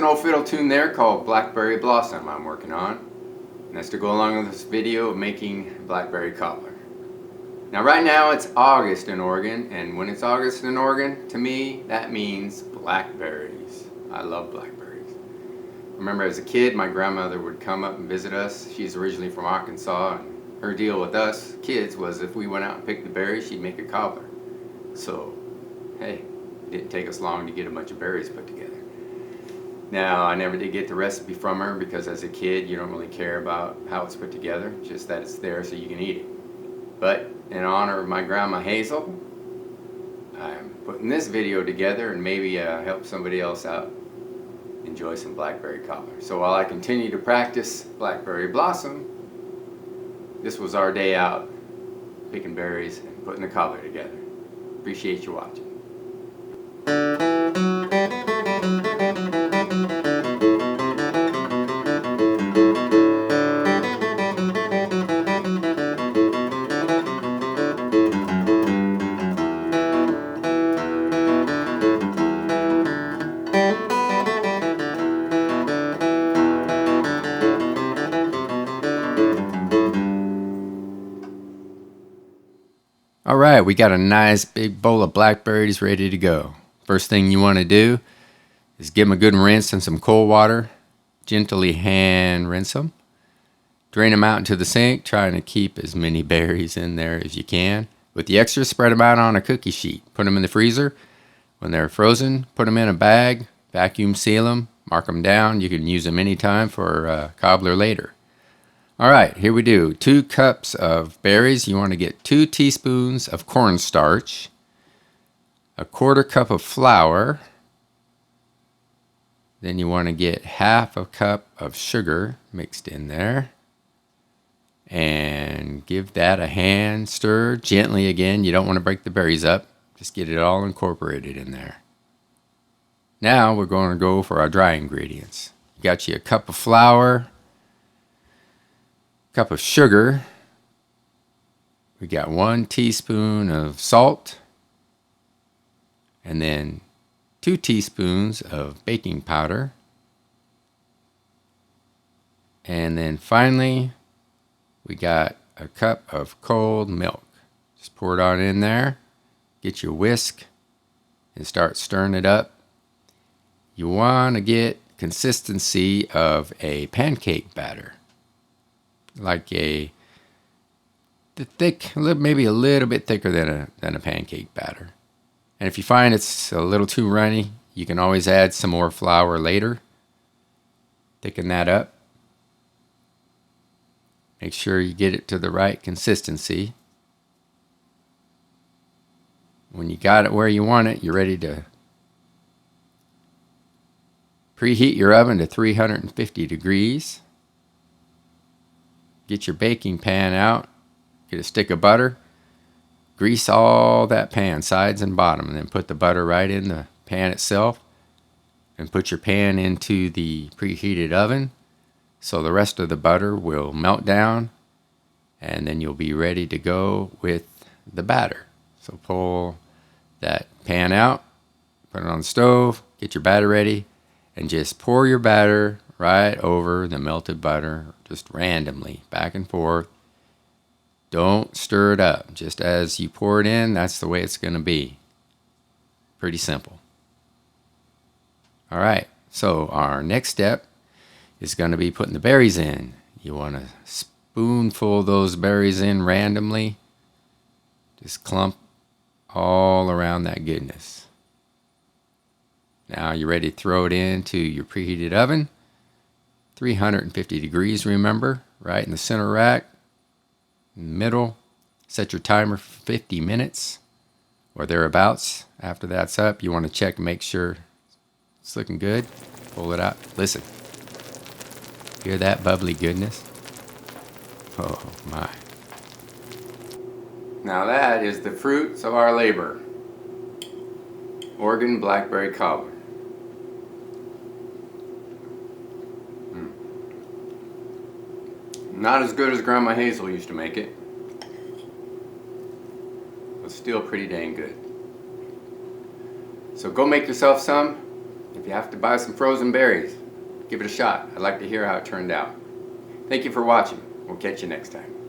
an old fiddle tune there called Blackberry Blossom I'm working on. And that's to go along with this video of making Blackberry Cobbler. Now right now it's August in Oregon, and when it's August in Oregon, to me that means blackberries. I love blackberries. I remember as a kid my grandmother would come up and visit us. She's originally from Arkansas, and her deal with us kids was if we went out and picked the berries, she'd make a cobbler. So hey, it didn't take us long to get a bunch of berries put together. Now, I never did get the recipe from her because as a kid you don't really care about how it's put together, just that it's there so you can eat it. But in honor of my Grandma Hazel, I'm putting this video together and maybe help somebody else out enjoy some blackberry cobbler. So while I continue to practice Blackberry Blossom, this was our day out picking berries and putting the cobbler together. Appreciate you watching. Alright, we got a nice big bowl of blackberries ready to go. First thing you want to do is give them a good rinse in some cold water. Gently hand rinse them. Drain them out into the sink, trying to keep as many berries in there as you can. With the extra, spread them out on a cookie sheet. Put them in the freezer. When they're frozen, put them in a bag, vacuum seal them, mark them down. You can use them anytime for cobbler later. Alright, here we do 2 cups of berries. You want to get 2 teaspoons of cornstarch, a 1/4 cup of flour, then you want to get 1/2 cup of sugar mixed in there, and give that a hand stir gently again. You don't want to break the berries up, just get it all incorporated in there. Now we're going to go for our dry ingredients. You got you a cup of flour, cup of sugar, we got 1 teaspoon of salt, and then 2 teaspoons of baking powder, and then finally we got a cup of cold milk. Just pour it on in there, get your whisk and start stirring it up. You want to get consistency of a pancake batter, like a thick, maybe a little bit thicker than a pancake batter. And if you find it's a little too runny, you can always add some more flour later. Thicken that up. Make sure you get it to the right consistency. When you got it where you want it, you're ready to preheat your oven to 350 degrees. Get your baking pan out, get a stick of butter, grease all that pan, sides and bottom, and then put the butter right in the pan itself, and put your pan into the preheated oven so the rest of the butter will melt down, and then you'll be ready to go with the batter. So pull that pan out, put it on the stove, get your batter ready, and just pour your batter right over the melted butter, just randomly, back and forth. Don't stir it up. Just as you pour it in, that's the way it's going to be. Pretty simple. Alright, so our next step is going to be putting the berries in. You want to spoonful those berries in randomly. Just clump all around that goodness. Now you're ready to throw it into your preheated oven. 350 degrees, remember, right in the center rack, in the middle. Set your timer for 50 minutes or thereabouts. After that's up, you want to check and make sure it's looking good. Pull it out. Listen. Hear that bubbly goodness? Oh my. Now that is the fruits of our labor. Oregon Blackberry Cobbler. Not as good as Grandma Hazel used to make it, but still pretty dang good. So go make yourself some. If you have to buy some frozen berries, give it a shot. I'd like to hear how it turned out. Thank you for watching. We'll catch you next time.